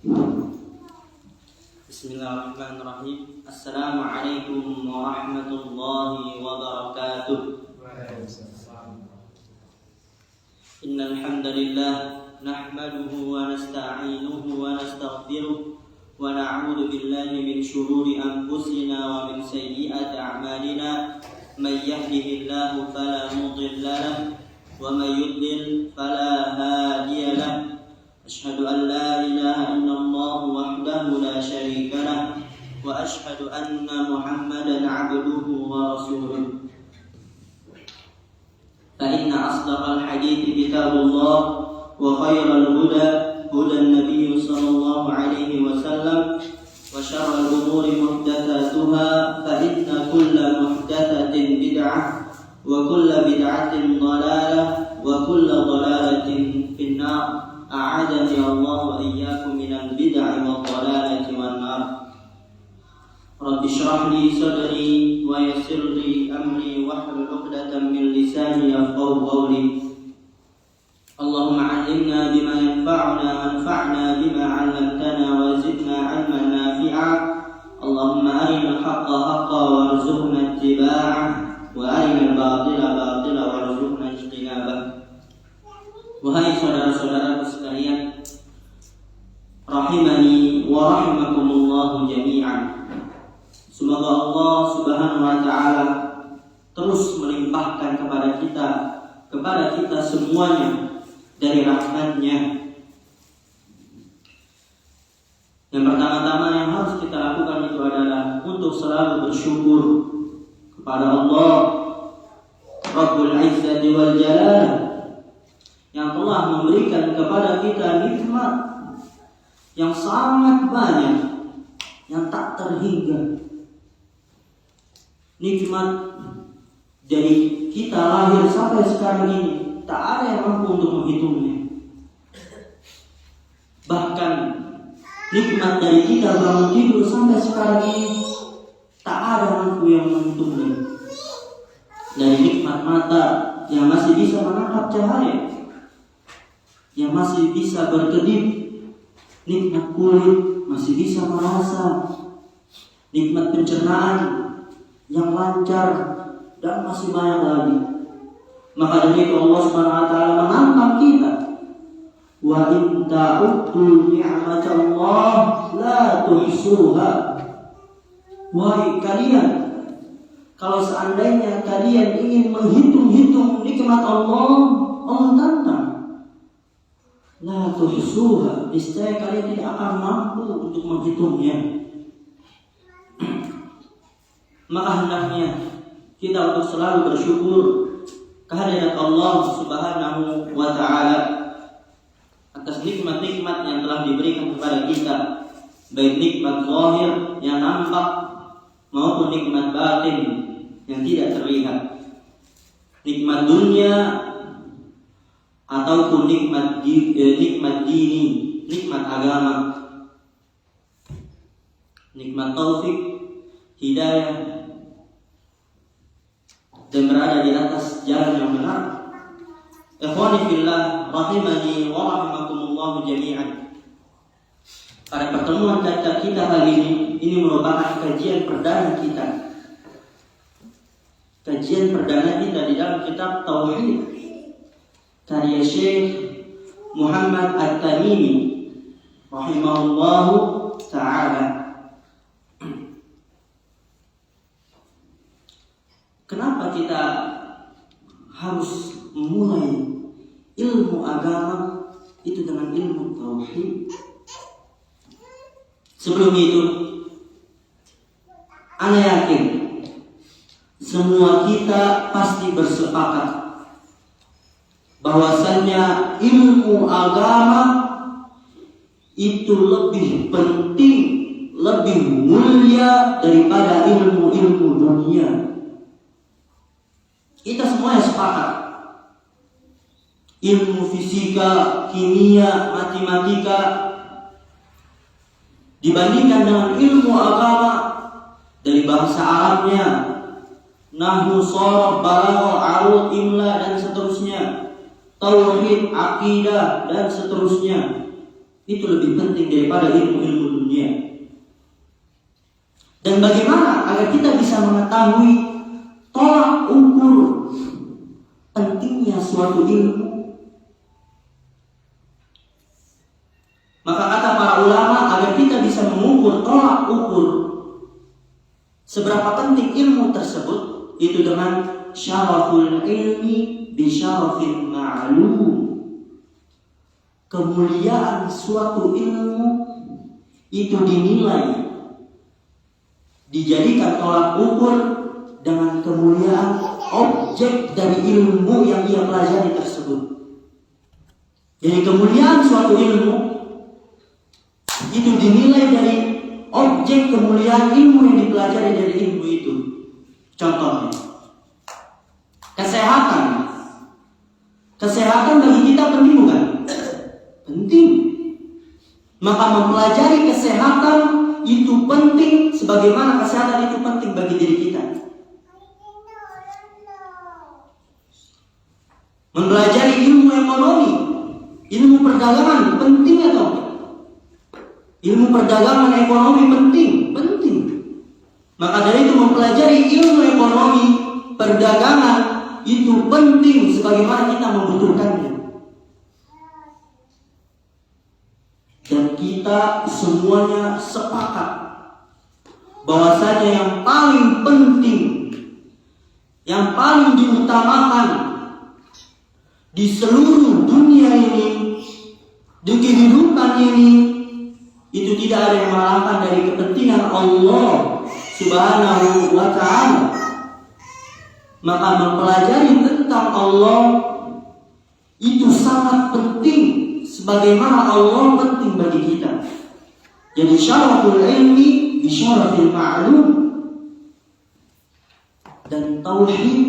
Bismillahirrahmanirrahim. Assalamualaikum warahmatullahi wabarakatuh. Innal hamdalillah nahmaduhu wa nasta'inuhu wa nastaghfiruh wa na'udzu billahi min shururi anfusina wa min sayyiati a'malina. May yahdihillahu fala mudilla lahu wa may yudlil fala hadiya lahu. Asyhadu an la ilaha illallah wahdahu la syarika lah wa asyhadu anna Muhammadan 'abduhu wa rasuluh. Fa inna asdaqal hadithi kitabullah wa khairal huda hudan nabiy sallallahu alaihi wasallam wa syarrul umuri muhdatsatuha fa inna kulla muhdatsatin bid'ah wa kulla bid'atin dhalalah wa kulla dhalalatin finnar. A'adani Allah wa iyyakum minal bid'ah wad dhalalati wan nar. Rabbi shrah li sadri wa yassir li amri wahlul 'uqdatam min lisani yafqahu qawli. Allahumma 'allimna bima yanfa'una wanfa'na bima 'allamtana wa zidna 'ilman nafi'a. Allahumma arina al-haqqa haqqan warzuqna ittiba'ah wa arina al-batila batilan warzuqna ijtinabah. Wahai saudara-saudaraku sekalian, rahimani wa rahimakumullahu jami'an. Semoga Allah Subhanahu wa taala terus melimpahkan kepada kita semuanya dari rahmat-Nya. Yang pertama-tama yang harus kita lakukan itu adalah untuk selalu bersyukur kepada Allah Rabbul Izzati wal Jalalah yang telah memberikan kepada kita nikmat yang sangat banyak, yang tak terhingga. Nikmat dari kita lahir sampai sekarang ini tak ada yang mampu untuk menghitungnya. Bahkan nikmat dari kita bangun tidur sampai sekarang ini tak ada mampu yang menghitungnya. Dari nikmat mata yang masih bisa menangkap cahaya, yang masih bisa berkedip, nikmat kulit masih bisa merasa, nikmat pencernaan yang lancar, dan masih banyak lagi. Maka dari itu Allah Subhanahu wa taala menantang kita, wa in ta'uddu ni'matallah la tuhsuha. Wahai kalian, kalau seandainya kalian ingin menghitung-hitung nikmat Allah, Allah tantang, la tuhsuha, niscaya kalian tidak akan mampu untuk menghitungnya. Maka hendaknya kita untuk selalu bersyukur kehadirat Allah Subhanahu wa taala atas nikmat-nikmat yang telah diberikan kepada kita, baik nikmat zahir yang nampak maupun nikmat batin yang tidak terlihat, nikmat dunia ataupun nikmat dini, nikmat agama, nikmat taufik, hidayah, dan berada di atas jalan yang benar. Ikhwani fillah, rahimani wa rahimakumullahu jami'an. Pada pertemuan kita kali ini merupakan kajian perdana kita. Kajian perdana kita di dalam kitab Tauhid karya Syekh Muhammad At-Tamimi rahimahullahu ta'ala. Kenapa kita harus memulai ilmu agama itu dengan ilmu tauhid? Sebelum itu, ana yakin semua kita pasti bersepakat bahwasannya ilmu agama itu lebih penting, lebih mulia daripada ilmu-ilmu dunia. Kita semuanya sepakat. Ilmu fisika, kimia, matematika dibandingkan dengan ilmu agama dari bahasa Arabnya, nahwu, sharaf, balaghah, arud, imla dan seterusnya, tauhid, akidah dan seterusnya. itu lebih penting daripada ilmu-ilmu dunia. Dan bagaimana agar kita bisa mengetahui tolak ukur pentingnya suatu ilmu? Maka kata para ulama, agar kita bisa mengukur tolak ukur seberapa penting ilmu tersebut, itu dengan syaraful ilmi bi syarafil ma'lum. Kemuliaan suatu ilmu itu dinilai, dijadikan tolak ukur dengan kemuliaan objek dari ilmu yang ia pelajari tersebut. Jadi kemuliaan suatu ilmu itu dinilai dari objek kemuliaan ilmu yang dipelajari dari ilmu itu. Contohnya, kesehatan. Kesehatan bagi kita penting bukan? Penting. Maka mempelajari kesehatan itu penting, sebagaimana kesehatan itu penting bagi diri kita. Mempelajari ilmu ekonomi, ilmu perdagangan penting atau enggak? Ilmu perdagangan ekonomi penting. Maka dari itu mempelajari ilmu ekonomi perdagangan itu penting, sebagaimana kita membutuhkannya. Dan kita semuanya sepakat bahwasanya yang paling penting, yang paling diutamakan di seluruh dunia ini, di kehidupan ini, itu tidak ada yang mengalahkan dari kepentingan Allah Subhanahu wa ta'ala. Maka mempelajari tentang Allah itu sangat penting, sebagaimana Allah penting bagi kita. Jadi syaraful ilmi bi syarafil ma'lum. Dan tauhid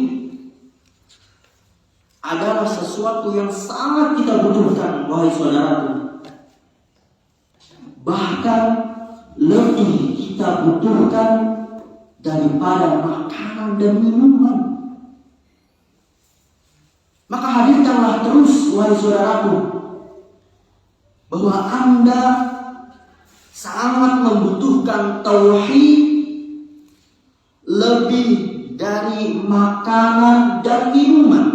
adalah sesuatu yang sangat kita butuhkan, wahai saudaraku. Bahkan lebih kita butuhkan daripada makanan dan minuman. Maka hadirkanlah terus, wahai saudaraku, bahwa Anda sangat membutuhkan tauhid lebih dari makanan dan minuman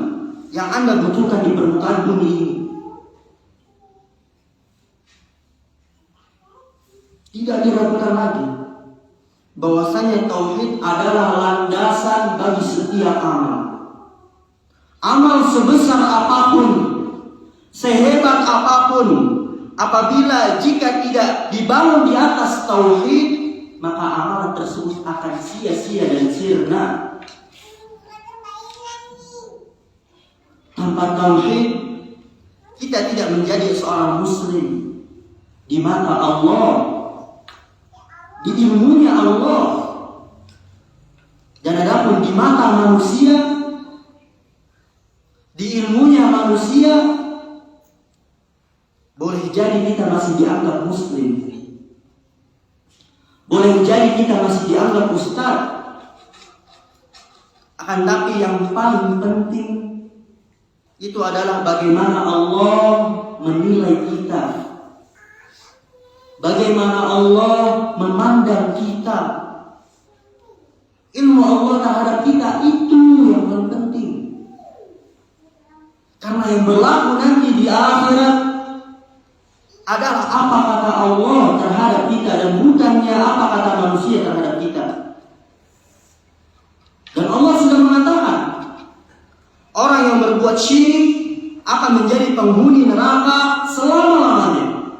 yang Anda butuhkan di permukaan bumi ini. Tidak diragukan lagi bahwasanya tauhid adalah landasan bagi setiap amal. Amal sebesar apapun, sehebat apapun, apabila jika tidak dibangun di atas tauhid, maka amalan tersebut akan sia-sia dan sirna. Tanpa tauhid, kita tidak menjadi seorang muslim di mata Allah, di ilmunya Allah. Dan adapun di mata manusia, di ilmunya manusia, boleh jadi kita masih dianggap muslim, boleh jadi kita masih dianggap ustaz. Akan tapi yang paling penting itu adalah bagaimana Allah menilai kita, bagaimana Allah memandang kita. Ilmu Allah terhadap kita itu yang paling penting. Karena yang berlaku nanti di akhirat adalah apa kata Allah terhadap kita, dan bukannya apa kata manusia terhadap kita. Dan Allah sudah mengatakan, orang yang berbuat syirik akan menjadi penghuni neraka selama-lamanya.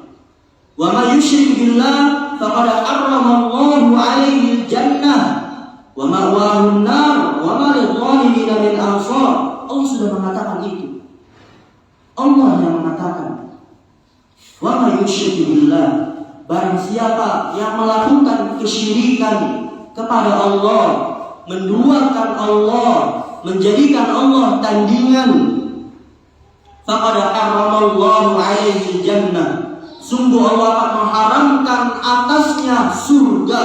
Wa may yusyrik billah faqad harrama Allahu 'alaihi al-jannah wa ma'wahu an-nar wa ma lidh-dhalimin min ansar. Allah sudah mengatakan itu. Allah yang mengatakan, wa may yusyrik billah, barang siapa yang melakukan kesyirikan kepada Allah, menduakan Allah, menjadikan Allah tandingan, faqad harramallahu 'alaihi al-jannah, sungguh Allah akan mengharamkan atasnya surga.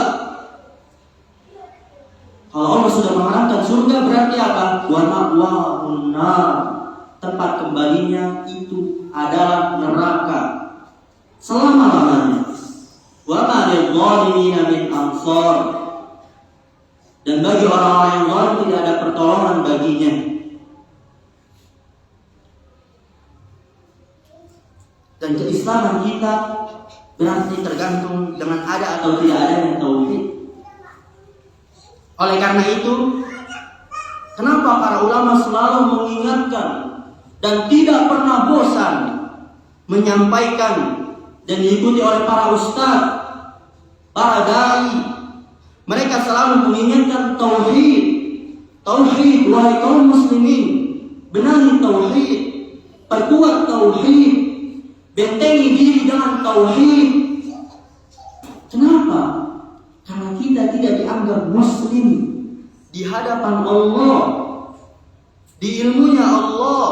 Kalau Allah sudah mengharamkan surga, berarti apa? Wa ma'wahun nar, tempat kembalinya itu adalah neraka. selama-lamanya. Wa ma lidh-dhalimina min ansar. Dan bagi orang-orang yang zalim tidak ada pertolongan baginya. Dan keislaman kita berarti tergantung dengan ada atau tidak adanya tauhid. Oleh karena itu, kenapa para ulama selalu mengingatkan dan tidak pernah bosan menyampaikan dan diikuti oleh para ustadz, para dai. Mereka selalu mengingatkan tauhid. Tauhid, wahai kaum muslimin, benahi tauhid, perkuat tauhid, bentengi diri dengan tauhid. Kenapa? Karena kita tidak dianggap muslim di hadapan Allah, di ilmunya Allah,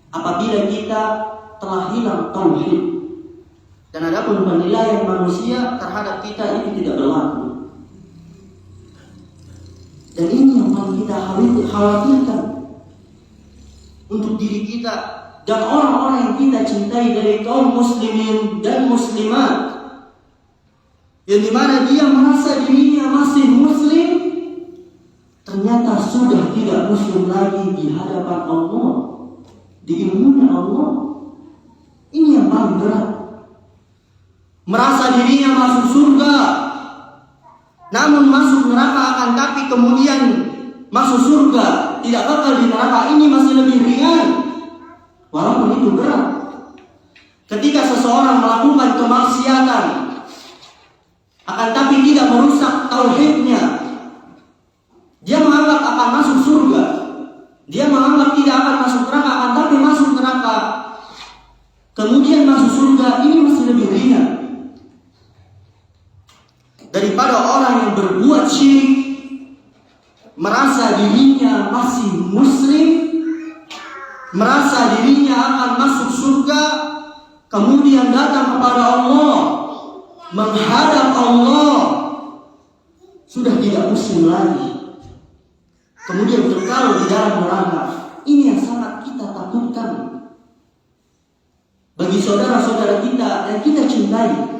apabila kita telah hilang tauhid. Dan adapun penilaian manusia terhadap kita itu tidak berlaku. Dan ini yang paling kita khawatirkan untuk diri kita dan orang-orang yang kita cintai dari kaum muslimin dan muslimat, yang dimana dia merasa dirinya masih muslim, ternyata sudah tidak muslim lagi di hadapan Allah, di ilmunya Allah. Ini yang paling berat. Merasa dirinya masuk surga, namun masuk neraka akan tapi kemudian masuk surga, tidak kekal di neraka. Ini masih lebih ringan, walaupun itu berat. Ketika seseorang melakukan kemaksiatan, akan tapi tidak merusak tauhidnya, dia menganggap akan masuk surga, dia menganggap tidak akan masuk neraka, akan tapi masuk neraka, kemudian masuk surga. Ini masih lebih ringan daripada orang yang berbuat syirik, merasa dirinya masih muslim, merasa dirinya akan masuk surga, kemudian datang kepada Allah, menghadap Allah, sudah tidak muslim lagi, kemudian kekal di dalam neraka. Ini yang sangat kita takutkan bagi saudara-saudara kita yang kita cintai.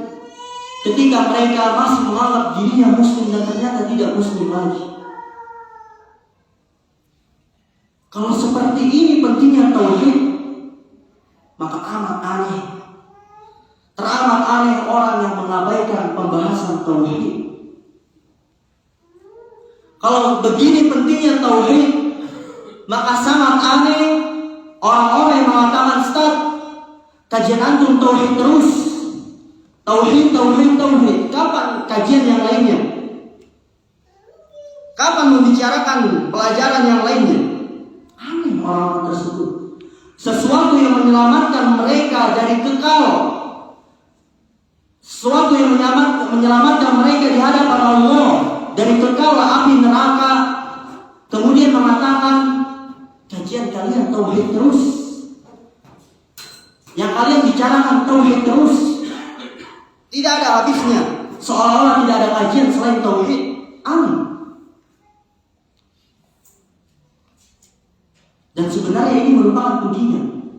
Ketika mereka masih menganggap dirinya muslim dan ternyata tidak muslim lagi. Kalau seperti ini pentingnya tauhid, maka amat aneh, teramat aneh orang yang mengabaikan pembahasan tauhid. Kalau begini pentingnya tauhid, maka sangat aneh orang-orang yang mengatakan, "Ustaz, kajian antum tauhid terus. Tauhid. Kapan kajian yang lainnya? Kapan membicarakan pelajaran yang lainnya?" Aneh orang-orang tersebut. Sesuatu yang menyelamatkan mereka dari kekal, sesuatu yang menyelamatkan mereka di hadapan Allah dari kekal api neraka, kemudian mengatakan, "Kajian kalian tauhid terus. Yang kalian bicarakan tauhid terus. Tidak ada habisnya, seolah-olah tidak ada kajian selain tauhid." Aneh. Dan sebenarnya ini merupakan tudingan.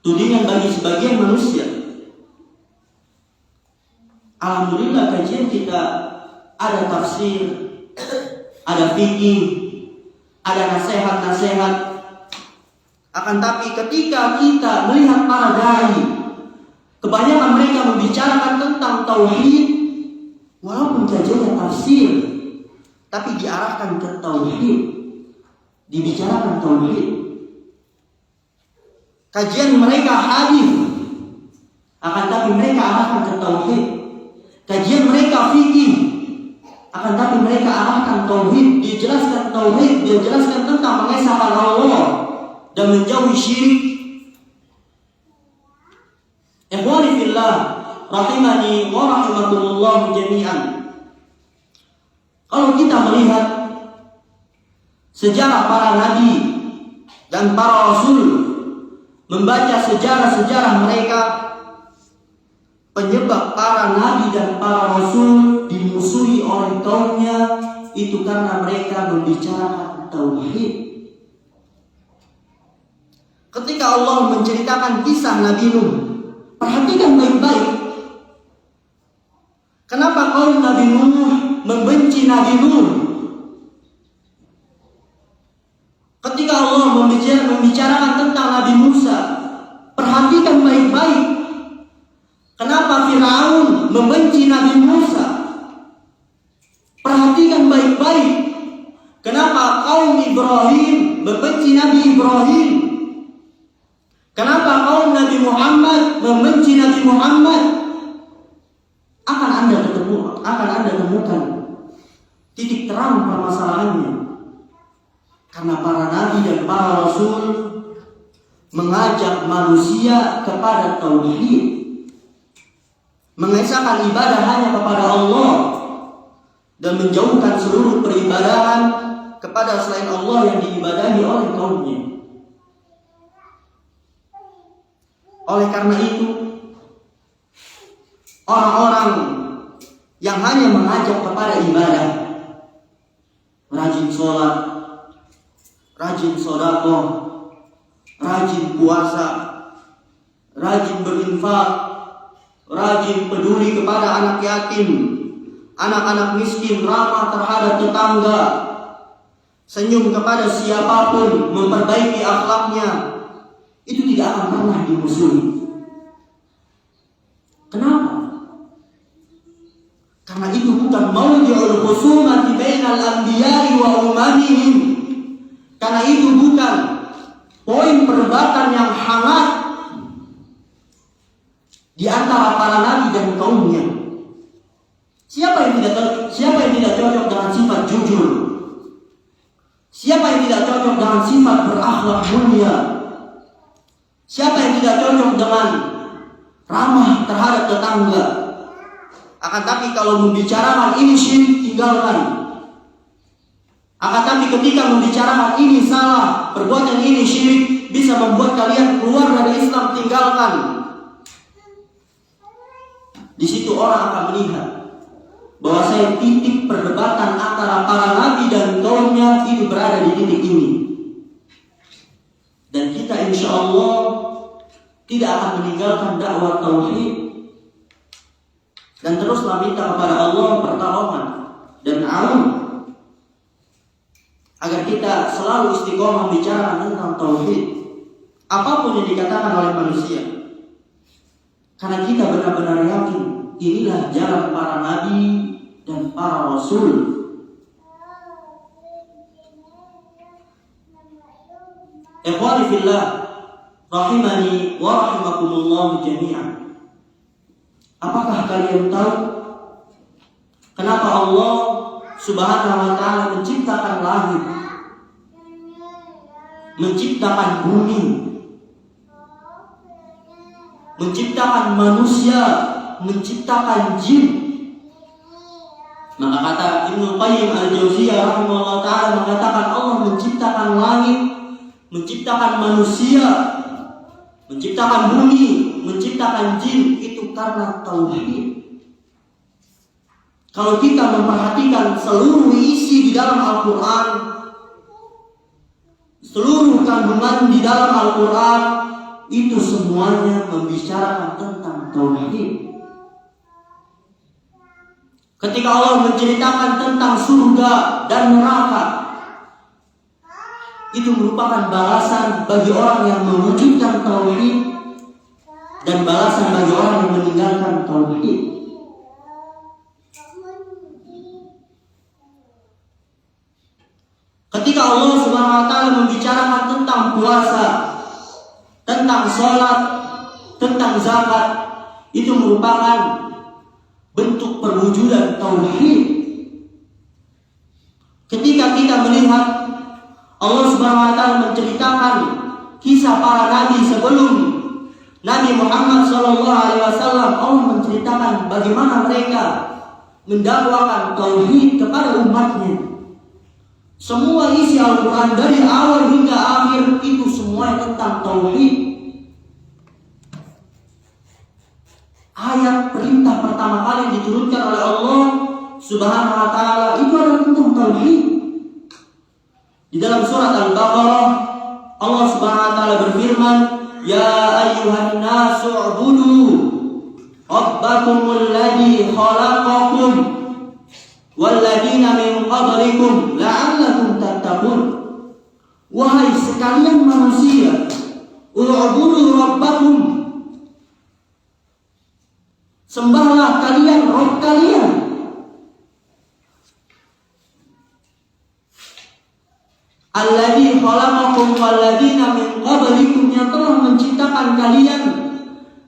Tudingan bagi sebagian manusia. Alhamdulillah kajian kita ada tafsir, ada fikih, ada nasihat-nasihat. Akan tapi ketika kita melihat para dai, kebanyakan mereka membicarakan tentang tauhid, walaupun kajiannya tafsir, tapi diarahkan ke tauhid, dibicarakan tauhid. Kajian mereka hadis, akan tapi mereka arahkan ke tauhid. Kajian mereka fikih, akan tapi mereka arahkan tauhid, dijelaskan tauhid, dijelaskan tentang mengesahkan Allah dan menjauhi syirik. Ikhwani fillah, rahimani wa rahimakumullah jami'an. Kalau kita melihat sejarah para nabi dan para rasul, membaca sejarah-sejarah mereka, penyebab para nabi dan para rasul dimusuhi oleh kaumnya itu karena mereka membicarakan tauhid. ketika Allah menceritakan kisah Nabi Nuh, perhatikan baik-baik. Kenapa kaum Nabi Nuh membenci Nabi Nuh? Ketika Allah membicarakan tentang Nabi Musa, perhatikan baik-baik. Kenapa Firaun membenci Nabi Musa? Perhatikan baik-baik. Kenapa kaum Ibrahim membenci Nabi Ibrahim? Kenapa kaum Nabi Muhammad membenci Nabi Muhammad? Akan Anda temukan titik terang permasalahannya. Karena para nabi dan para rasul mengajak manusia kepada tauhid, mengesahkan ibadah hanya kepada Allah dan menjauhkan seluruh peribadahan kepada selain Allah yang diibadahi oleh kaumnya. Oleh karena itu, orang-orang yang hanya mengajak kepada ibadah, rajin sholat, rajin sedekah, rajin puasa, rajin berinfak, rajin peduli kepada anak yatim, anak-anak miskin, ramah terhadap tetangga, senyum kepada siapapun, memperbaiki akhlaknya, itu tidak akan pernah dimusuhi. Kenapa? Karena itu bukan mawdi'ul khusumati bainal anbiya'i wa umamihim. Karena itu bukan poin perdebatan yang hangat di antara para nabi dan kaumnya. Siapa yang tidak cocok dengan sifat jujur? Siapa yang tidak cocok dengan sifat berakhlak mulia? Siapa yang tidak cocok dengan ramah terhadap tetangga? Akan tapi kalau membicarakan ini syirik, tinggalkan. Akan tapi ketika membicarakan ini salah, perbuatan ini syirik, bisa membuat kalian keluar dari Islam, tinggalkan. Di situ orang akan melihat bahwa saya titik perdebatan antara para nabi dan kaumnya itu berada di titik ini. Dan kita insya Allah tidak akan meninggalkan dakwah tauhid dan teruslah minta kepada Allah pertolongan dan aun agar kita selalu istiqomah bicara tentang tauhid apapun yang dikatakan oleh manusia, karena kita benar-benar yakin inilah jalan para nabi dan para rasul. Ikhwani fillah rahimani wa rahimakumullah jami'an. Apakah kalian tahu kenapa Allah Subhanahu wa ta'ala menciptakan langit, menciptakan bumi, menciptakan manusia, menciptakan jin? Maka kata Ibnu Qayyim al-Jauziyah rahimahullah ta'ala mengatakan Allah menciptakan langit, menciptakan manusia, menciptakan bumi, menciptakan jin itu karena tauhid. Kalau kita memperhatikan seluruh isi di dalam Al-Quran, seluruh kandungan di dalam Al-Quran, itu semuanya membicarakan tentang tauhid. Ketika Allah menceritakan tentang surga dan neraka, itu merupakan balasan bagi orang yang mewujudkan tauhid dan balasan bagi orang yang meninggalkan tauhid. Ketika Allah Subhanahu wa ta'ala membicarakan tentang puasa, tentang sholat, tentang zakat, itu merupakan bentuk perwujudan tauhid. Ketika kita melihat Allah Subhanahu wa ta'ala menceritakan kisah para nabi sebelum Nabi Muhammad SAW, Allah menceritakan bagaimana mereka mendakwakan tauhid kepada umatnya. Semua isi Al-Quran dari awal hingga akhir itu semua tentang tauhid. Ayat perintah pertama kali yang diturunkan oleh Allah Subhanahu wa ta'ala itu adalah tentang tauhid. Di dalam surat Al-Baqarah Allah Subhanahu wa taala berfirman, "Ya ayyuhan nasu ubudu rabbakumul ladzi khalaqakum wal ladzina min qablikum la'allakum tattaqun." Wahai sekalian manusia, u'budu rabbakum, sembahlah kalian Rabb kalian, alladzi khalaqakum walladzina min qablikum, yang telah menciptakan kalian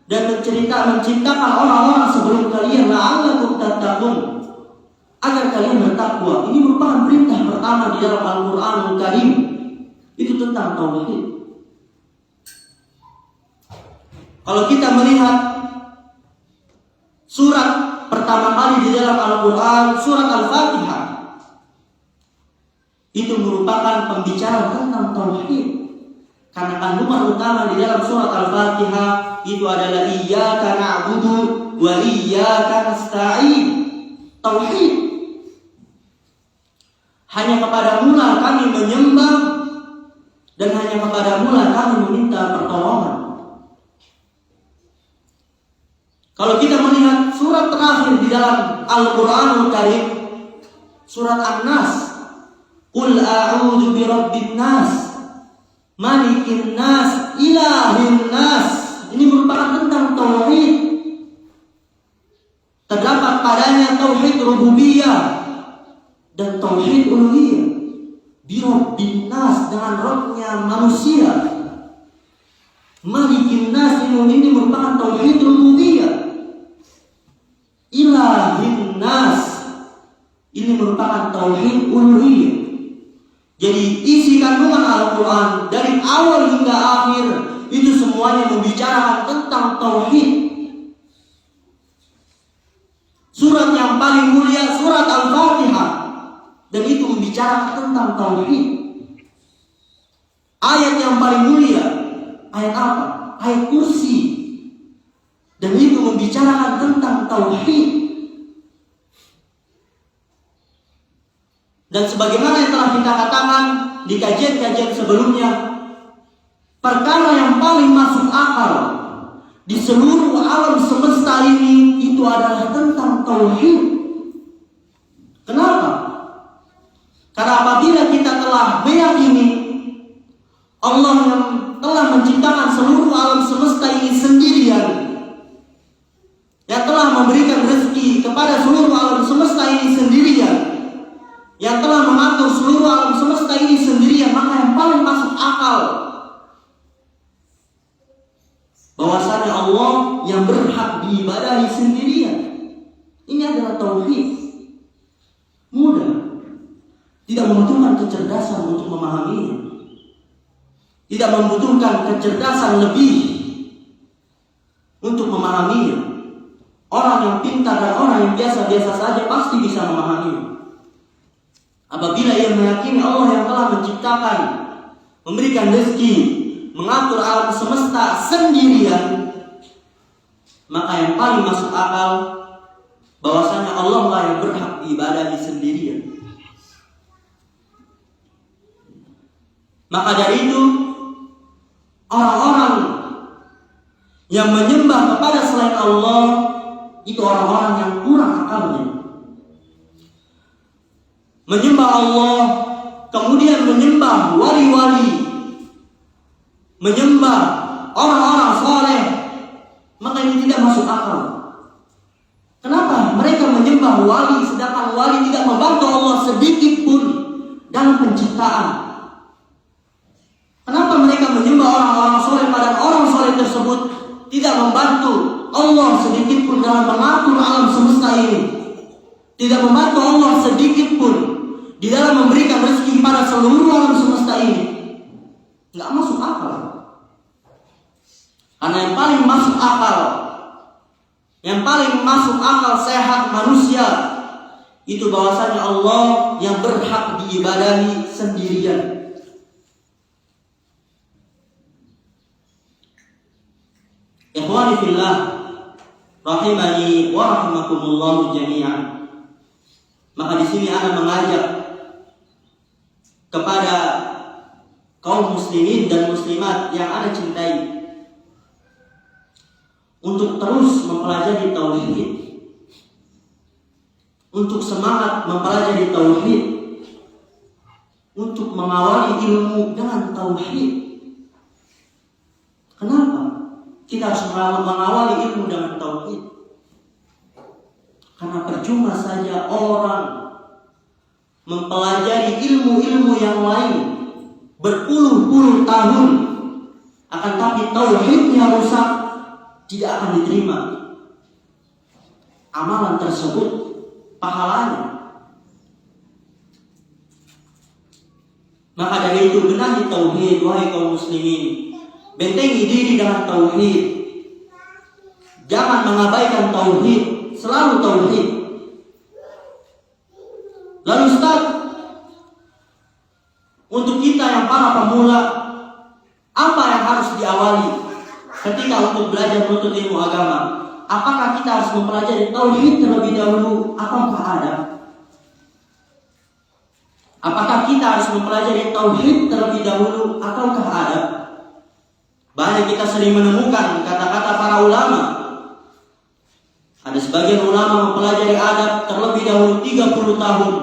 dan menciptakan orang-orang sebelum kalian, la'allakum tattaqun, agar kalian bertakwa. Ini merupakan perintah pertama di dalam Al-Qur'anul Karim, itu tentang tauhid. Kalau kita melihat surat pertama kali di dalam Al-Qur'an, surat Al-Fatihah, itu merupakan pembicaraan tentang tauhid. Karena kandungan utama di dalam surat Al-Fatihah itu adalah iyyaka na'budu wa iyyaka nasta'in. Tauhid. Hanya kepadamu lah kami menyembah dan hanya kepadamu lah kami meminta pertolongan. Kalau kita melihat surat terakhir di dalam Al-Qur'anul Karim, surat An-Nas, Qul a'udzu birabbin nas, malikin nas, ilahin nas. Ini merupakan tentang tauhid. Terdapat padanya tauhid rububiyah dan tauhid uluhiyah. Birabbin nas, dengan Rabbnya manusia. Malikin nas, ini merupakan tauhid rububiyah. Ilahin nas, ini merupakan tauhid uluhiyah. Jadi isi kandungan Al-Quran dari awal hingga akhir itu semuanya membicarakan tentang tauhid. Surat yang paling mulia surat Al-Fatihah, dan itu membicarakan tentang tauhid. Ayat yang paling mulia, ayat apa? Ayat kursi, dan itu membicarakan tentang tauhid. Dan sebagaimana yang telah kita katakan di kajian-kajian sebelumnya, perkara yang paling masuk akal di seluruh alam semesta ini itu adalah tentang tauhid. Kenapa? Karena apabila kita telah meyakini Allah yang telah menciptakan seluruh alam semesta ini sendirian, yang telah memberikan rezeki kepada seluruh alam semesta ini sendirian, yang telah mengatur seluruh alam semesta ini sendirian, maka yang paling masuk akal bahwasanya Allah yang berhak diibadahi sendirian. Ini adalah tauhid. Mudah, tidak membutuhkan kecerdasan untuk memahaminya, tidak membutuhkan kecerdasan lebih untuk memahaminya. Orang yang pintar dan orang yang biasa-biasa saja pasti bisa memahaminya. Apabila ia meyakini Allah yang telah menciptakan, memberikan rezeki, mengatur alam semesta sendirian, maka yang paling masuk akal bahwasanya Allah lah yang berhak diibadahi sendirian. Maka dari itu, orang-orang yang menyembah kepada selain Allah itu orang-orang yang kurang akalnya. Menyembah Allah, kemudian menyembah wali-wali, menyembah orang-orang saleh, maka ini tidak masuk akal. Kenapa mereka menyembah wali sedangkan wali tidak membantu Allah sedikit pun dalam penciptaan? Kenapa mereka menyembah orang-orang saleh padahal orang saleh tersebut tidak membantu Allah sedikit pun dalam mengatur alam semesta ini, tidak membantu Allah sedikit pun di dalam memberikan rezeki pada seluruh alam semesta ini? Nggak masuk akal. Karena yang paling masuk akal, yang paling masuk akal sehat manusia itu bahwasanya Allah yang berhak diibadahi sendirian. Ikhwani fillah, rahimani wa rahimakumullah jami'an. Maka di sini ana mengajak kepada kaum muslimin dan muslimat yang Anda cintai untuk terus mempelajari tauhid, untuk semangat mempelajari tauhid, untuk mengawali ilmu dengan tauhid. Kenapa kita harus mengawali ilmu dengan tauhid? Karena percuma saja orang mempelajari ilmu-ilmu yang lain berpuluh-puluh tahun, akan tapi tauhidnya rusak, tidak akan diterima amalan tersebut, pahalanya. Maka dari itu benahi tauhid, wahai kaum muslimin. Bentengi diri dengan tauhid. Jangan mengabaikan tauhid, selalu tauhid. Lalu Ustaz, untuk kita yang para pemula, apa yang harus diawali ketika untuk belajar menuntut ilmu agama? Apakah kita harus mempelajari tauhid terlebih dahulu ataukah adab? Apakah kita harus mempelajari tauhid terlebih dahulu ataukah adab? Banyak kita sering menemukan kata-kata para ulama. Ada sebagian ulama mempelajari adab terlebih dahulu 30 tahun.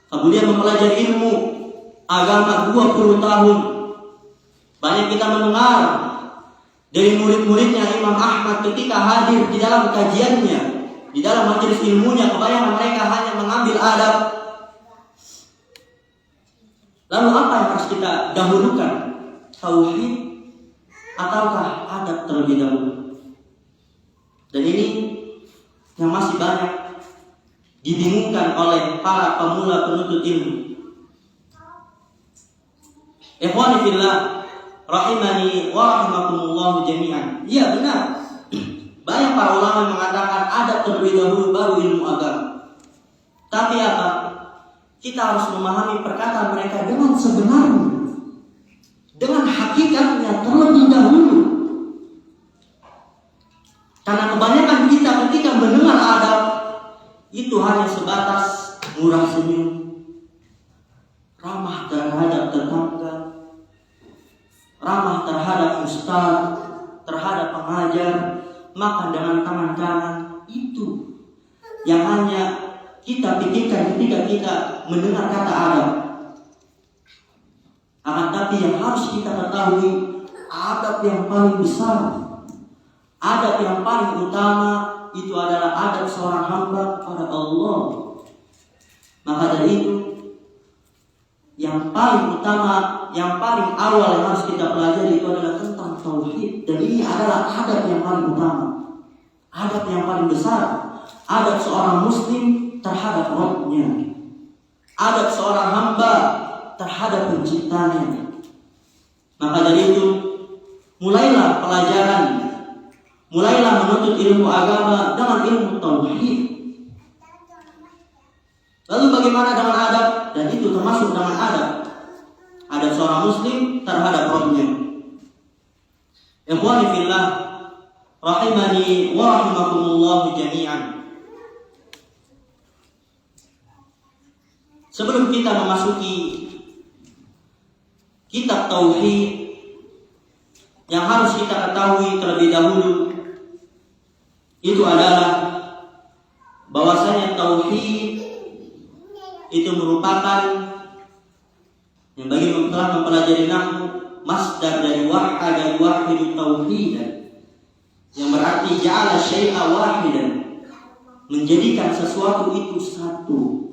Kemudian mempelajari ilmu agama 20 tahun. Banyak kita mendengar dari murid-muridnya Imam Ahmad ketika hadir di dalam kajiannya, di dalam majelis ilmunya, kebanyakan mereka hanya mengambil adab. Lalu apa yang harus kita dahulukan? Tauhid ataukah adab terlebih dahulu? Dan ini yang masih banyak dibingungkan oleh para pemula penuntut ilmu. Ikhwani fillah, rahimani wa rahimakumullah jami'an. Iya benar. Banyak para ulama yang mengatakan adab terlebih dahulu baru ilmu agama. Tapi apa? Kita harus memahami perkataan mereka dengan sebenarnya, dengan hakikatnya terlebih dahulu. Karena kebanyakan kita ketika mendengar adab itu hanya sebatas murah senyum, ramah terhadap tetangga, ramah terhadap ustaz, terhadap pengajar, makan dengan tangan kanan. Itu yang hanya kita pikirkan ketika kita mendengar kata adab. Akan tapi yang harus kita ketahui, adab yang paling besar, adab yang paling utama itu adalah adab seorang hamba kepada Allah. Maka dari itu, yang paling utama, yang paling awal yang harus kita pelajari itu adalah tentang tauhid. Dan ini adalah adab yang paling utama, adab yang paling besar, adab seorang muslim terhadap Rabb-Nya, adab seorang hamba terhadap penciptanya. Maka dari itu, mulailah pelajaran, mulailah menuntut ilmu agama dengan ilmu tauhid. Lalu bagaimana dengan adab? Dan itu termasuk dengan adab, adab seorang muslim terhadap Rabb-Nya. Ikhwani fillah, rahimani wa rahimakumullah jami'an. Sebelum kita memasuki kitab tauhid, yang harus kita ketahui terlebih dahulu itu adalah bahwasanya tauhid itu merupakan, yang bagi yang telah mempelajari nahwu, masdar dari wahada yuwahidu tauhidan, yang berarti ja'ala syai'a wahidan, menjadikan sesuatu itu satu,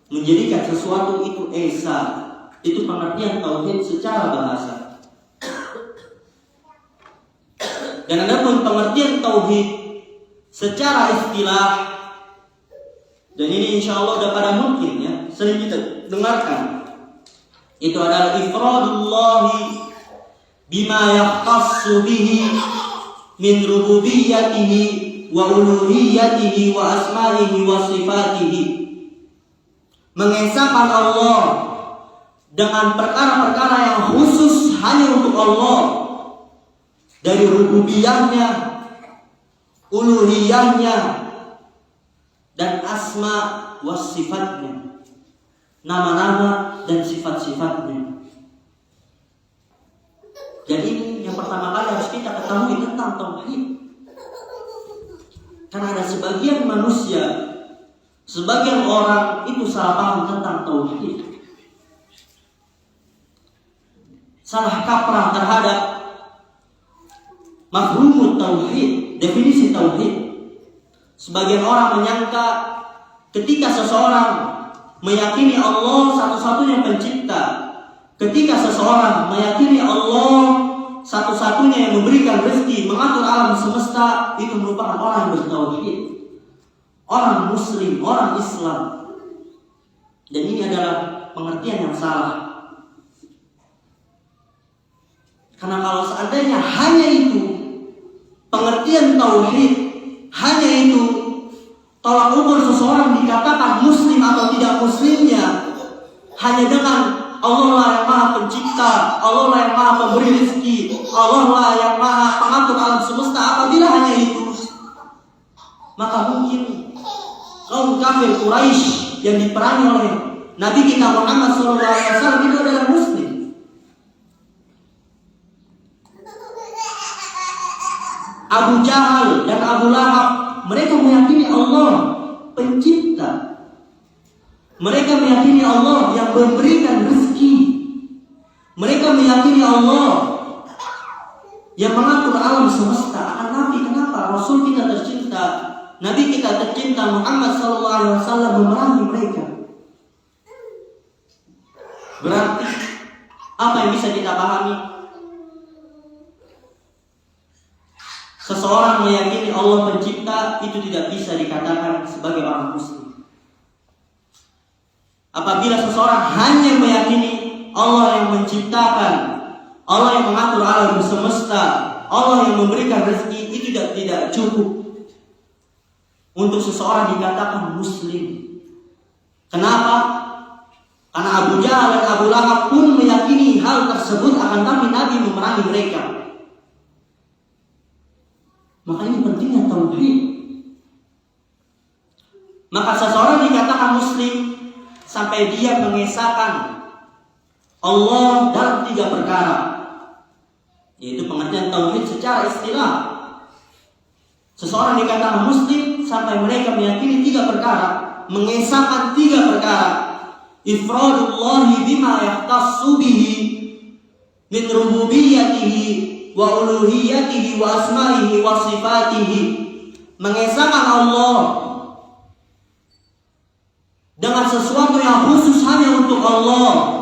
menjadikan sesuatu itu esa. Itu pengertian tauhid secara bahasa. Dan adapun pengertian tauhid secara istilah, dan ini insya Allah udah pada mungkin ya sering kita dengarkan, itu adalah ifradullahi bima yakhtassu bihi min rububiyyatihi wa uluhiyyatihi wa asma'ihi wa sifatihi. Mengesahkan Allah dengan perkara-perkara yang khusus hanya untuk Allah, dari rububiyahnya, uluhiyahnya, dan asma was sifatnya, nama-nama dan sifat-sifatnya. ketahui tentang tauhid. Karena ada sebagian manusia, sebagian orang itu salah paham tentang tauhid. Salah kaprah terhadap mafhumut tauhid, definisi tauhid. Sebagian orang menyangka ketika seseorang meyakini Allah satu-satunya pencipta, ketika seseorang meyakini Allah satu-satunya yang memberikan rezeki, mengatur alam semesta, itu merupakan orang yang bertauhid, orang muslim, orang Islam. Dan ini adalah pengertian yang salah. Karena kalau seandainya hanya itu pengertian tauhid, hanya itu tolak ukur seseorang dikatakan muslim atau tidak muslimnya hanya dengan Allah lah yang maha pencipta, Allah lah yang maha pemberi rezeki, Allah lah yang maha pengatur alam semesta. Apabila hanya itu, maka mungkin kaum kafir Quraisy yang diperangi oleh Nabi kita Muhammad SAW itu adalah muslim. Abu Jahal dan Abu Lahab, mereka meyakini Allah pencipta. Mereka meyakini Allah yang memberikan rezeki. Mereka meyakini Allah yang mengatur alam semesta. Akan Nabi, kenapa Rasul kita tercinta, Nabi kita tercinta Muhammad SAW memerangi mereka? Berarti apa yang bisa kita pahami? Seseorang meyakini Allah pencipta itu tidak bisa dikatakan sebagai orang muslim. Apabila seseorang hanya meyakini Allah yang menciptakan, Allah yang mengatur alam semesta, Allah yang memberikan rezeki, itu tidak cukup untuk seseorang dikatakan muslim. Kenapa? Karena Abu Jahal dan Abu Lahab pun meyakini hal tersebut, akan tapi Nabi memerangi mereka. Maka ini pentingnya tauhid. Maka seseorang dikatakan muslim sampai dia mengesahkan Allah dalam 3 perkara, yaitu pengertian tauhid secara istilah. Seseorang dikatakan muslim sampai mereka meyakini 3 perkara, mengesahkan 3 perkara. Ifradullahi bima yahtassu bihi min rububiyyatihi wa uluhiyatihi wa asma'ihi wa sifatihi. Mengesahkan Allah dengan sesuatu yang khusus hanya untuk Allah.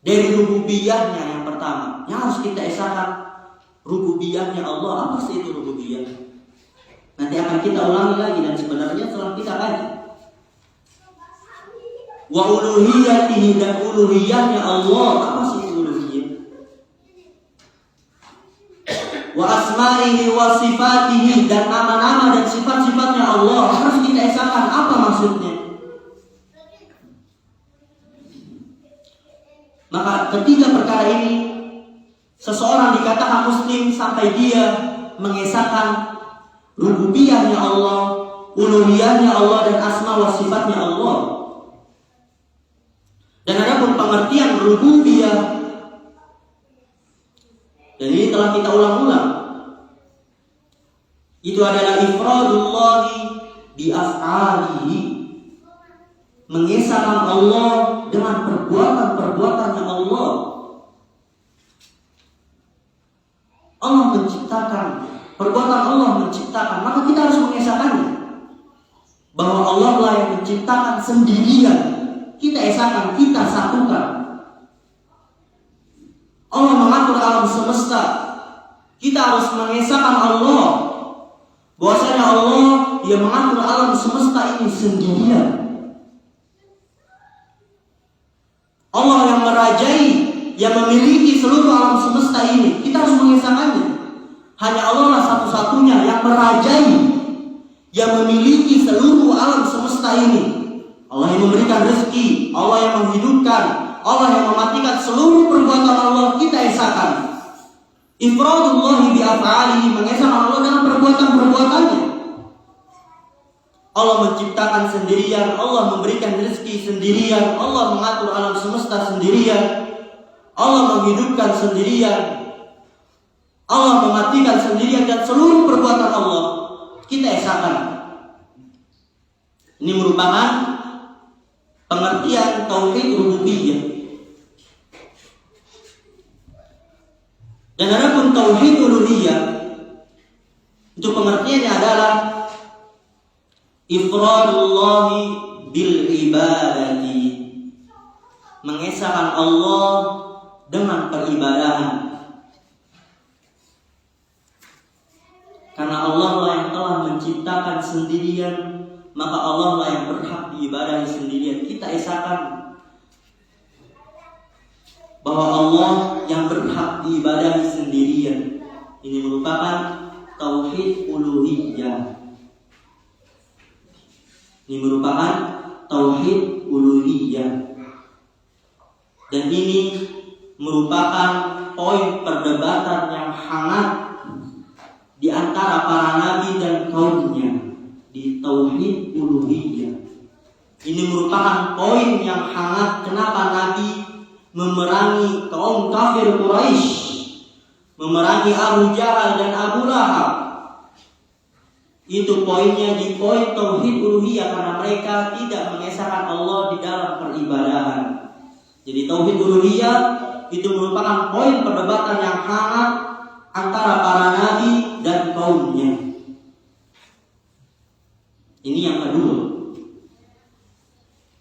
Dari rububiyahnya yang pertama, yang harus kita esahkan rububiyahnya Allah. Apa sih itu rububiyah? Nanti akan kita ulangi lagi, dan sebenarnya setelah kita kaji. Wa uluhiyatihi, dan uluhiyahnya Allah. Apa sih itu uluhiyah? Wa asma'ihi wa sifatihi, dan nama-nama dan sifat-sifatnya Allah harus kita esahkan. Apa maksudnya? Maka ketiga perkara ini seseorang dikatakan muslim sampai dia mengesahkan rububiyahnya Allah, uluhiyahnya Allah, dan asma wa sifatnya Allah. Dan ada pun pengertian rububiyah, dan ini telah kita ulang-ulang, itu adalah ifradullahi bi af'alihi, mengesahkan Allah dengan perbuatan-perbuatannya Allah. Allah menciptakan, perbuatan Allah menciptakan, maka kita harus mengesahkannya, bahwa Allah lah yang menciptakan sendirian. Kita esahkan, kita satukan. Allah mengatur alam semesta. Kita harus mengesahkan Allah, bahwasanya Allah yang mengatur alam semesta ini sendirian. Allah yang merajai, yang memiliki seluruh alam semesta ini. Kita harus mengesahkannya. Hanya Allah lah satu-satunya yang merajai, yang memiliki seluruh alam semesta ini. Allah yang memberikan rezeki, Allah yang menghidupkan, Allah yang mematikan. Seluruh perbuatan Allah kita esahkan. Ifradullahi bi af'alihi, mengesahkan Allah dengan perbuatan-perbuatannya. Allah menciptakan sendirian, Allah memberikan rezeki sendirian, Allah mengatur alam semesta sendirian, Allah menghidupkan sendirian, Allah mematikan sendirian dan seluruh perbuatan Allah kita esakan. Ini merupakan pengertian tauhid rububiyah. Dan adapun tauhid uluhiyah itu pengertiannya adalah ifradullahi bil ibadati, mengesahkan Allah dengan peribadahan. Karena Allah lah yang telah menciptakan sendirian, maka Allah lah yang berhak diibadahi sendirian. Kita esakan bahwa Allah yang berhak diibadahi sendirian. Ini merupakan tauhid uluhiyah. Ini merupakan tauhid uluhiyah. Dan ini merupakan poin perdebatan yang hangat di antara para nabi dan kaumnya di tauhid uluhiyah. Ini merupakan poin yang hangat kenapa Nabi memerangi kaum kafir Quraisy, memerangi Abu Jahal dan Abu Lahab. Itu poinnya di poin tauhid uluhiyah, karena mereka tidak mengesahkan Allah di dalam peribadahan. Jadi tauhid uluhiyah itu merupakan poin perdebatan yang hangat antara para nabi dan kaumnya. Ini yang kedua.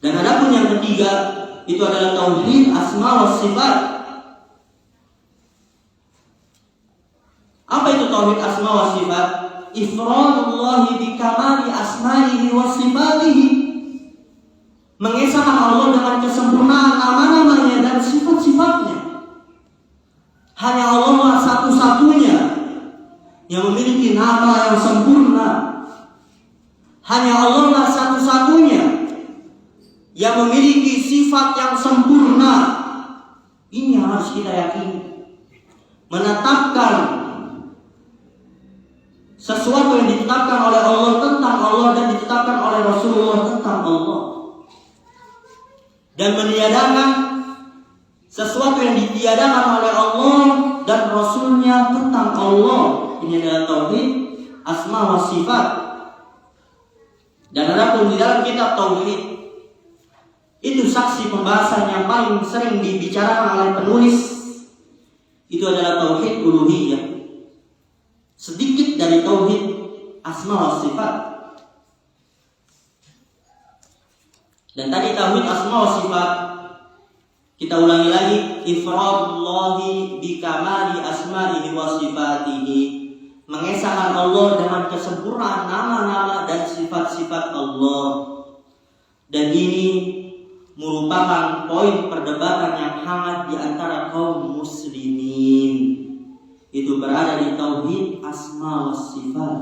Dan adapun yang ketiga itu adalah tauhid asma wa sifat. Apa itu tauhid asma wa sifat? Ifradullahi bi kamali asma'ihi wa sifatihi, mengesahkan Allah dengan kesempurnaan nama-namanya dan sifat-sifatnya. Hanya Allah lah satu-satunya yang memiliki nama yang sempurna. Hanya Allah lah satu-satunya yang memiliki sifat yang sempurna. Ini yang harus kita yakini. Menetapkan sesuatu yang ditetapkan oleh Allah tentang Allah dan ditetapkan oleh Rasulullah tentang Allah, dan meniadakan sesuatu yang ditiadakan oleh Allah dan Rasulnya tentang Allah. Ini adalah tauhid asma wa sifat. Dan adapun di dalam kitab tauhid itu saksi pembahasan yang paling sering dibicarakan oleh penulis itu adalah tauhid uluhiyah. Sedikit dari tauhid asma wa sifat. Dan tadi tauhid asma wa sifat, kita ulangi lagi, ifradullahi bi kamali asma'ihi wa sifatihi, mengesahkan Allah dengan kesempurnaan nama-nama dan sifat-sifat Allah. Dan ini merupakan poin perdebatan yang hangat di antara kaum muslimin. Itu berada di tauhid asma wa sifat.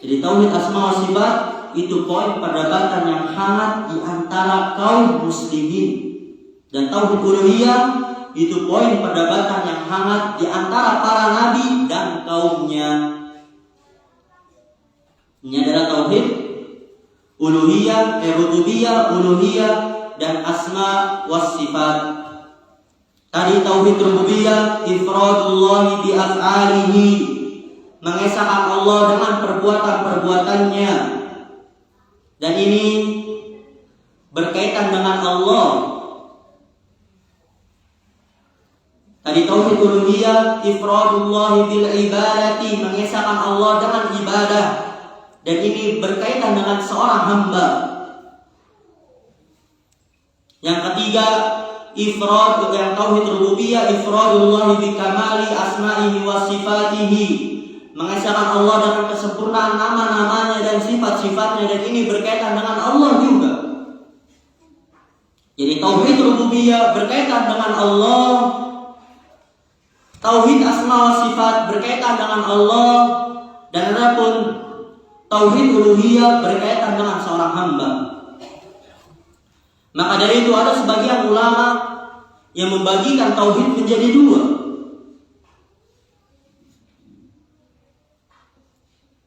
Jadi tauhid asma wa sifat itu poin perdebatan yang hangat di antara kaum muslimin. Dan tauhid uluhiyah itu poin perdebatan yang hangat di antara para nabi dan kaumnya. Ini adalah tauhid uluhiyah, rububiyah, uluhiyah, dan asma wa sifat. Tadi tauhid rububiyah, ifradullahi bi af'alihi, mengesahkan Allah dengan perbuatan-perbuatannya. Dan ini berkaitan dengan Allah. Tadi tauhid uluhiyah, ifradullahi bil ibadati, mengesahkan Allah dengan ibadah. Dan ini berkaitan dengan seorang hamba. Yang ketiga, ifrad, yang tauhid rububiyah, ifradullahi bi kamali asma'ihi wa sifatihi, mengesahkan Allah dengan kesempurnaan nama-namanya dan sifat-sifatnya. Dan ini berkaitan dengan Allah juga. Jadi tauhid rububiyah berkaitan dengan Allah, tauhid asma wa sifat berkaitan dengan Allah, dan adapun tauhid uluhiyah berkaitan dengan seorang hamba. Maka dari itu ada sebagian ulama yang membagikan tauhid menjadi dua.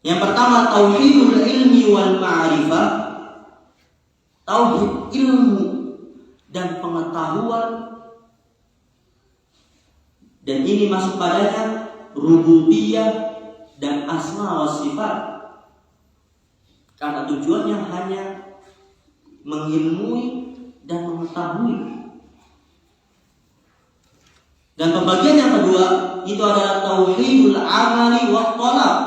Yang pertama tauhidul ilmi wal ma'rifah, tauhid ilmu dan pengetahuan. Dan ini masuk padanya rububiyah dan asma wa sifat. Karena tujuannya hanya mengilmui dan mengetahui. Dan pembagian yang kedua itu adalah tauhidul amali wa talab.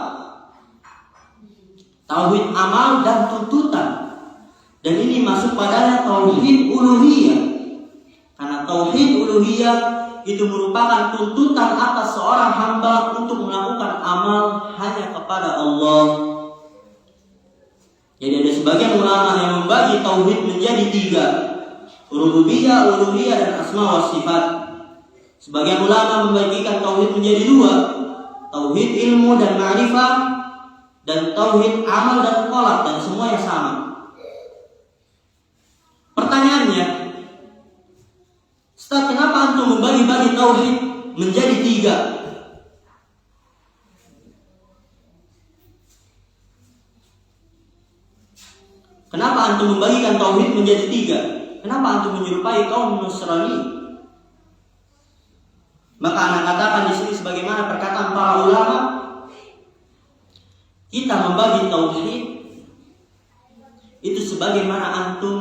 Tauhid amal dan tuntutan. Dan ini masuk padanya tauhid uluhiyah. Karena tauhid uluhiyah itu merupakan tuntutan atas seorang hamba untuk melakukan amal hanya kepada Allah. Jadi ada sebagian ulama yang membagi tauhid menjadi 3, rububiyah, uluhiyah, dan asma wa sifat. Sebagian ulama membagikan tauhid menjadi 2, tauhid ilmu dan ma'rifah, dan tauhid amal dan qalb, dan semuanya sama. Pertanyaannya, Ustaz, kenapa antum membagi-bagi tauhid menjadi 3? Kenapa antum membagikan tauhid menjadi 3? Kenapa antum menyerupai kaum Nasrani? Maka anak katakan di sini sebagaimana perkataan para ulama, kita membagi tauhid itu sebagaimana antum,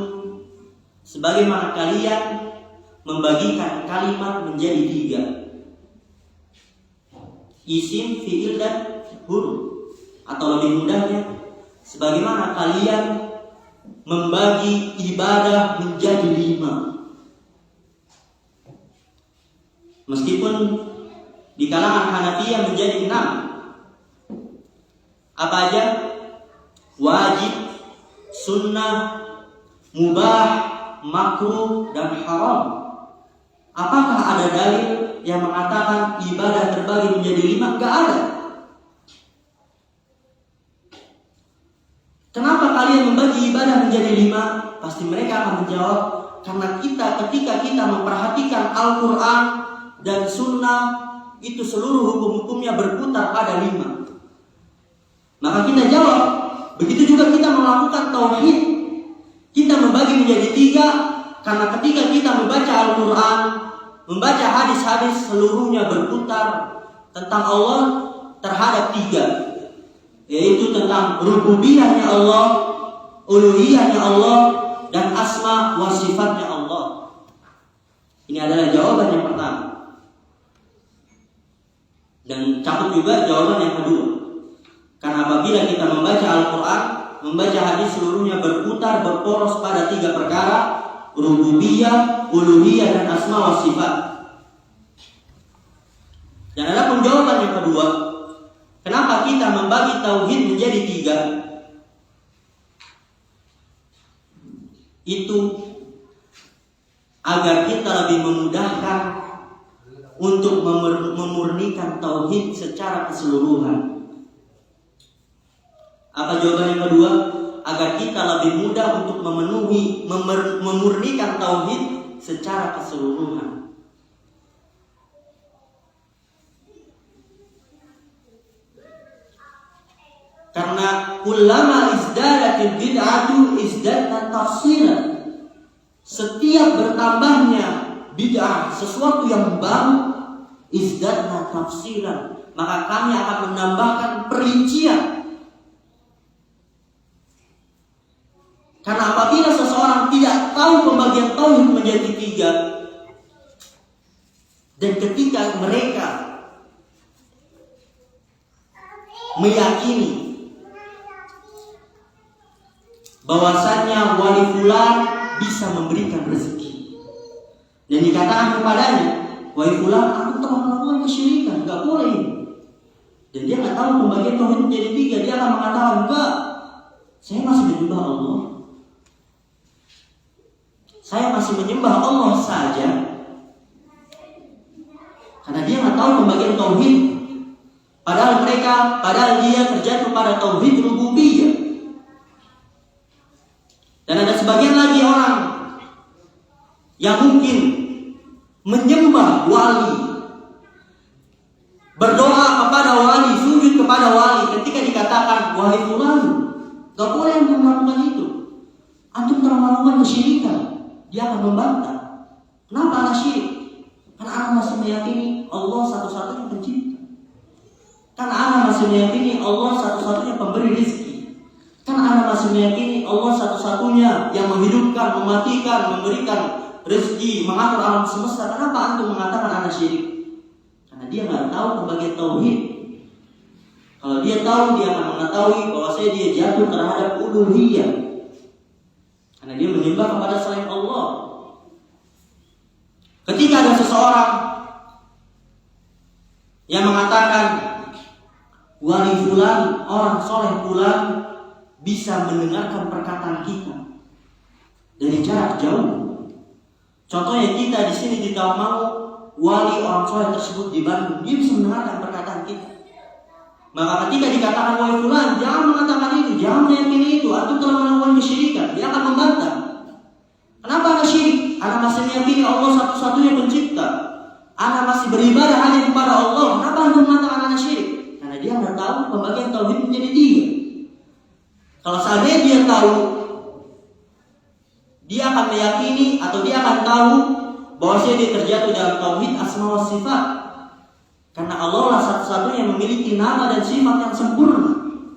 sebagaimana kalian membagikan kalimat menjadi 3, isim, fiil, dan huruf. Atau lebih mudahnya, sebagaimana kalian membagi ibadah menjadi 5. Meskipun di kalangan Hanafiyah menjadi 6. Apa aja? Wajib, sunnah, mubah, makruh, dan haram. Apakah ada dalil yang mengatakan ibadah terbagi menjadi 5? Gak ada. Kenapa kalian membagi ibadah menjadi 5? Pasti mereka akan menjawab, karena ketika kita memperhatikan Al-Quran dan Sunnah, itu seluruh hukum-hukumnya berputar pada 5. Maka kita jawab, begitu juga kita melakukan tauhid. Kita membagi menjadi 3, karena ketika kita membaca Al-Quran, membaca hadis-hadis, seluruhnya berputar tentang Allah terhadap 3. Yaitu tentang rububiyahnya Allah, uluhiyahnya Allah, dan asma wa sifatnya Allah. Ini adalah jawaban yang pertama. Dan cakup juga jawaban yang kedua. Karena apabila kita membaca Al-Quran, membaca hadis, seluruhnya berputar, berporos pada 3 perkara, rububiyah, uluhiyah, dan asma wa sifat. Dan ada jawaban yang kedua. Kenapa kita membagi tauhid menjadi 3? Itu agar kita lebih memudahkan untuk memurnikan tauhid secara keseluruhan. Apa jawaban yang kedua? Agar kita lebih mudah untuk memurnikan tauhid secara keseluruhan. Karena kullama izdadatil bid'atu izdadna tafsilan. Setiap bertambahnya bid'ah, sesuatu yang baru, izdadna tafsilan, maka kami akan menambahkan perincian. Karena apabila seseorang tidak tahu pembagian tauhid menjadi 3, dan ketika mereka meyakini bahwasannya wali fulan bisa memberikan rezeki, dan dikatakan kepadanya, wali fulan, aku telah melakukan kesyirikan, gak boleh ini. Dan dia gak tahu pembagian tauhid menjadi 3, dia akan mengatakan, enggak, saya masih menyembah Allah, saya masih menyembah Allah saja. Karena dia gak tahu pembagian tauhid. Padahal dia terjatuh pada tauhid rububiyah. Dan ada sebagian lagi orang yang mungkin menyembah wali, berdoa kepada wali, sujud kepada wali. Ketika dikatakan, wahai fulan, gak boleh antum melakukan itu, antum telah melakukan kesyirikan, dia akan membantah. Kenapa anak syirik? Karena anak masih meyakini Allah Karena ana masih meyakini Allah satu-satunya pemberi rezeki. Karena ana masih meyakini Allah satu-satunya yang menghidupkan, mematikan, memberikan rezeki, mengatur alam semesta. Kenapa antum mengatakan ana syirik? Karena dia nggak tahu pembagian tauhid. Kalau dia tahu, dia akan mengetahui bahwa dia jatuh terhadap uluhiyah. Karena dia menyembah kepada selain Allah. Ketika ada seseorang yang mengatakan wali fulan, orang soleh fulan bisa mendengarkan perkataan kita dari jarak jauh. Contohnya kita di sini di Tawangmangu, wali orang soleh tersebut di Bandung, dia bisa mendengarkan perkataan kita. Maka ketika dikatakan wali fulan, jangan mengatakan itu, jangan meyakini itu, antum telah melakukan kesyirikan, dia akan membantah. Kenapa ada syirik? Ana masih meyakini Allah satu-satunya pencipta. Ana masih beribadah hanya kepada Allah. Kenapa anda mengatakan ana syirik? Karena dia nggak tahu pembagian tauhid menjadi 3. Kalau seandainya dia tahu, dia akan meyakini atau dia akan tahu bahwa dia terjatuh dalam tauhid asma wa sifat. Karena Allah lah satu-satunya yang memiliki nama dan sifat yang sempurna.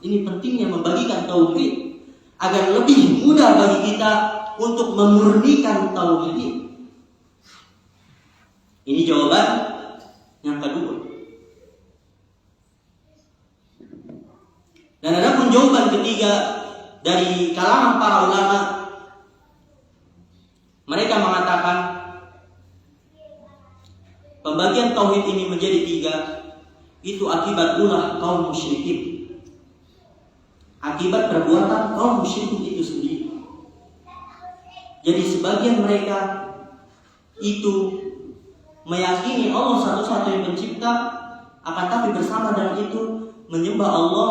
Ini pentingnya membagikan tauhid agar lebih mudah bagi kita untuk memurnikan tauhid. Ini jawaban yang kedua. Dan ada pun jawaban ketiga dari kalangan para ulama. Mereka mengatakan pembagian tauhid ini menjadi 3 itu akibat ulah kaum musyrikin. Akibat perbuatan kaum musyrikin itu sendiri. Jadi sebagian mereka itu meyakini Allah satu-satunya pencipta, akan tapi bersama dengan itu menyembah Allah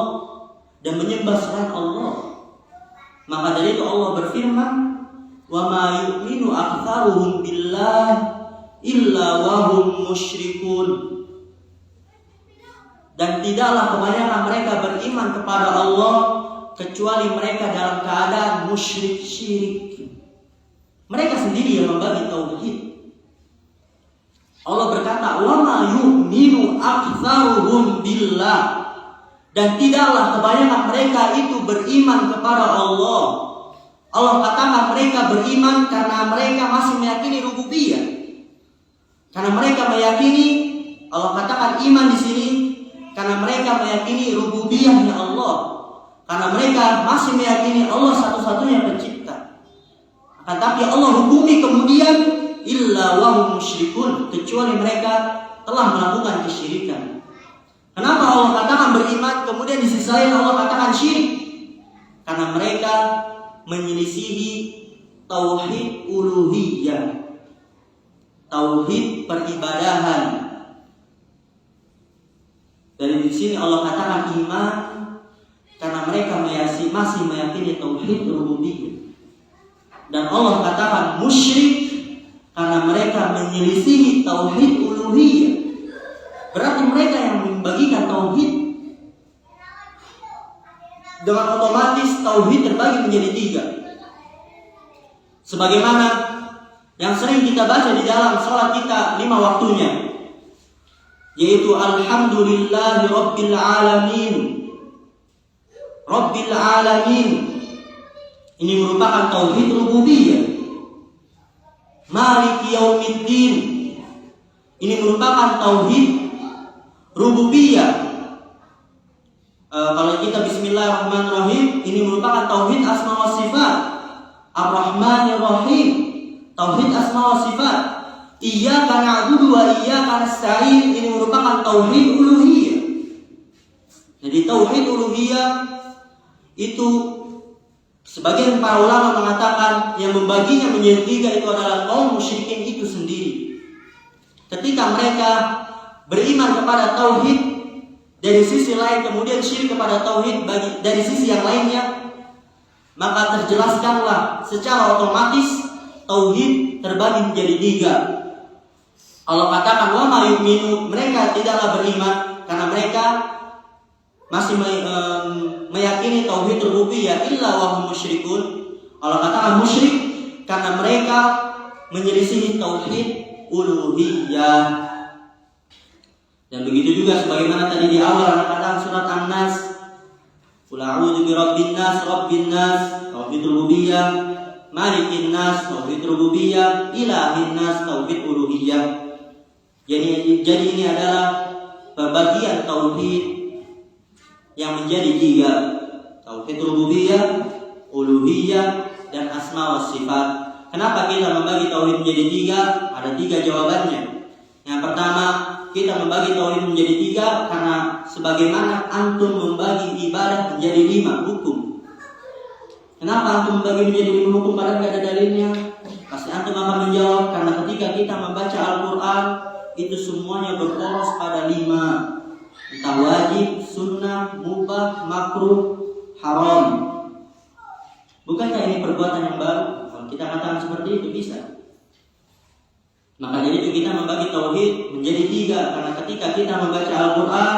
dan menyembah selain Allah. Maka dari itu Allah berfirman, "Wa ma yu'minu aktsaruhum billah illa wa hum musyrikun." Dan tidaklah kebanyakan mereka beriman kepada Allah kecuali mereka dalam keadaan musyrik syirik. Mereka sendiri yang membagi tauhid. Allah berkata, "Wa ma yu'minu aktsaruhum billah." Dan tidaklah kebanyakan mereka itu beriman kepada Allah. Allah katakan mereka beriman karena mereka masih meyakini rububiyah. Karena mereka meyakini, Allah katakan iman di sini karena mereka meyakini rububiyahnya Allah. Karena mereka masih meyakini Allah satu-satunya pencipta. Akan tapi Allah hukumi kemudian illa wa hum musyrikun, kecuali mereka telah melakukan kesyirikan. Kenapa Allah katakan beriman kemudian di sisi lain Allah katakan syirik? Karena mereka menyelisihi tauhid uluhiyah, tauhid peribadahan. Dari di sini Allah katakan iman karena mereka masih meyakini tauhid rububiyah. Dan Allah katakan musyrik karena mereka menyelisihi tauhid uluhiyah. Berarti mereka yang membagikan tauhid. Dengan otomatis tauhid terbagi menjadi 3. Sebagaimana yang sering kita baca di dalam salat kita 5 waktunya, yaitu alhamdulillahi rabbil alamin. Rabbil alamin. Ini merupakan tauhid rububiyah. Maliki yaumiddin. Ini merupakan tauhid rububiyah. Kalau kita bismillahirrahmanirrahim, ini merupakan tauhid asma wa sifat. Ar-Rahmanir Rahim, tauhid asma wa sifat. Iyyaka na'budu wa iyyaka nasta'in, ini merupakan tauhid uluhiyah. Jadi tauhid uluhiyah itu sebagian para ulama mengatakan yang membaginya menjadi 3 itu adalah kaum musyrikin itu sendiri. Ketika mereka beriman kepada tauhid dari sisi lain kemudian syirik kepada tauhid dari sisi yang lainnya, maka terjelaskanlah secara otomatis tauhid terbagi menjadi 3. Allah katakan wa ma yu'minu, mereka tidaklah beriman karena mereka masih meyakini tauhid rububiyah illa wa hum musyrikun. Allah katakan musyrik karena mereka menyelisihi tauhid uluhiyah. Dan begitu juga sebagaimana tadi di awal kata surat An-Nas, Qul a'udzu birabbin nas, rabbin nas, tauhid rububiyah, malikin nas, tauhid rububiyah, ilahin nas, tauhid uluhiyah. Jadi ini adalah pembagian tauhid yang menjadi 3, tauhid rububiyah, uluhiyah, dan asma wa sifat. Kenapa kita membagi tauhid menjadi 3? Ada 3 jawabannya. Yang pertama, kita membagi tauhid menjadi 3 karena sebagaimana antum membagi ibadah menjadi 5 hukum. Kenapa antum membagi menjadi 5 hukum padahal tidak ada dalilnya? Pasti antum akan menjawab karena ketika kita membaca Al-Quran itu semuanya berporos pada 5, entah wajib, sunnah, mubah, makruh, haram. Bukankah ini perbuatan yang baru? Kalau kita katakan seperti itu bisa. Maka dari itu kita membagi tauhid menjadi 3 karena ketika kita membaca Al-Quran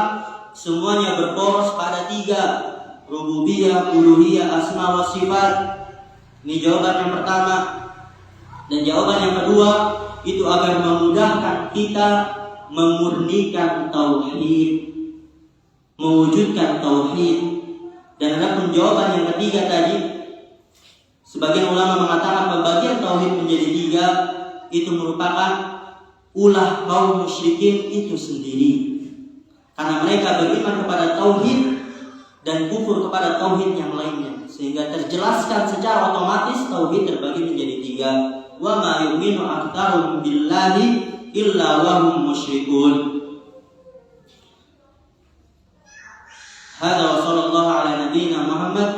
semuanya berporos pada 3, rububiyah, uluhiyah, asma wa sifat. Ini jawaban yang pertama. Dan jawaban yang kedua itu agar memudahkan kita memurnikan tauhid, mewujudkan tauhid. Dan adapun jawaban yang ketiga tadi, sebagian ulama mengatakan pembagian tauhid menjadi 3 itu merupakan ulah kaum musyrikin itu sendiri. Karena mereka beriman kepada tauhid dan kufur kepada tauhid yang lainnya, sehingga terjelaskan secara otomatis tauhid terbagi menjadi 3. Wa ma yu'minu aktsaruhum billahi illa wa hum musyrikun. Hadza wa sallallahu ala nabiyyina Muhammad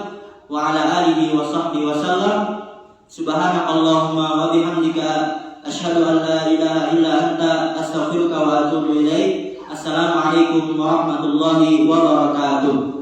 wa ala alihi wa sahbihi wa sallam. Subhanakallahumma wa bihamdika asyhadu an la ilaha illa anta astaghfiruka wa atubu ilaik. Assalamualaikum warahmatullahi wabarakatuh.